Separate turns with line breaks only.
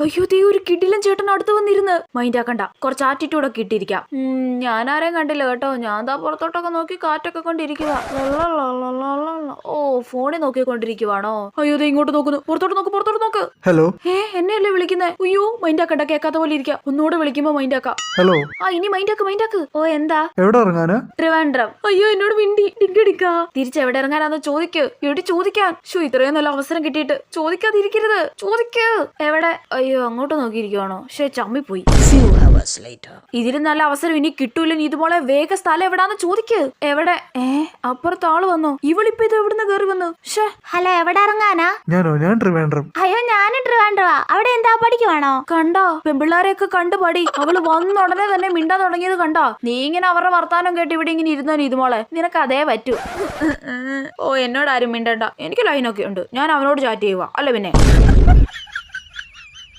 അയ്യോ ദേ ഒരു കിടിലൻ ചേട്ടൻ അടുത്ത് വന്നിരുന്ന്. മൈൻഡ് ആക്കണ്ട, കുറച്ച് ആറ്റിറ്റ്യൂഡൊക്കെ ഇട്ടിരിക്കാം. ഞാൻ ആരെയും കണ്ടില്ല കേട്ടോ. ഞാൻ ദാ പുറത്തോട്ടൊക്കെ നോക്കി കാറ്റൊക്കെ കൊണ്ടിരിക്കുക. ഓ ഫോണിൽ നോക്കിക്കൊണ്ടിരിക്കുവാണോ? അയ്യോ ദേ ഇങ്ങോട്ട് നോക്കുന്നു. പുറത്തോട്ട് നോക്ക്.
ഹലോ.
എന്നെയല്ലേ വിളിക്കുന്നേ? അയ്യോ മൈൻഡ് ആക്കണ്ട, കേൾക്കാത്ത പോലെ ഇരിക്കാം. ഒന്നുകൂടെ വിളിക്കുമ്പോ മൈൻഡ് ആക്കാം.
ഹലോ.
ഇനി മൈൻഡ് ആക്ക്. ഓ എന്താ?
എവിടെ ഇറങ്ങാനാ?
ട്രിവാൻഡ്രം. അയ്യോ എന്നോട് മിണ്ടി ഡിങ്കടിക്കാ. തിരിച്ചെവിടെ ഇറങ്ങാനാന്ന് ചോദിക്ക്. എടി ചോദിക്കാൻ. ഇത്രയും നല്ല അവസരം കിട്ടിയിട്ട് ചോദിക്കാതിരിക്കരുത്. ചോദിക്ക്. എവിടെ? അയ്യോ അങ്ങോട്ട് നോക്കിയിരിക്കുവാണോ? ചമ്മിപ്പോയി. ഇതിലും നല്ല അവസരം ഇനി കിട്ടൂല. നീ ഇതുപോലെ വേഗ സ്ഥലം എവിടാന്ന് ചോദിക്ക്. എവിടെ? അപ്പുറത്ത് ആള് വന്നോ? ഇവളിപ്പോ ഇത് എവിടുന്ന് കയറി വന്നു?
ഹലോ, എവിടെ ഇറങ്ങാനാ?
ഞാൻ ട്രിവാൻഡ്രം.
അയ്യോ ഞാനും ട്രിവാൻഡ്രവാ. അവിടെ എന്താ പഠിക്കുവാണോ?
കണ്ടോ പെമ്പിള്ളാരെയൊക്കെ കണ്ടു പടി. അവള് വന്ന ഉടനെ തന്നെ മിണ്ടാൻ തുടങ്ങിയത് കണ്ടോ? നീ ഇങ്ങനെ അവരുടെ വർത്താനം കേട്ട് ഇവിടെ ഇങ്ങനെ ഇരുന്നോ ഇതുമോളെ? നിനക്ക് അതേ പറ്റൂ. ഓ എന്നോട് ആരും മിണ്ടണ്ട. എനിക്ക് ലൈനൊക്കെ ഉണ്ട്. ഞാൻ അവനോട് ചാറ്റ് ചെയ്യുക അല്ല പിന്നെ.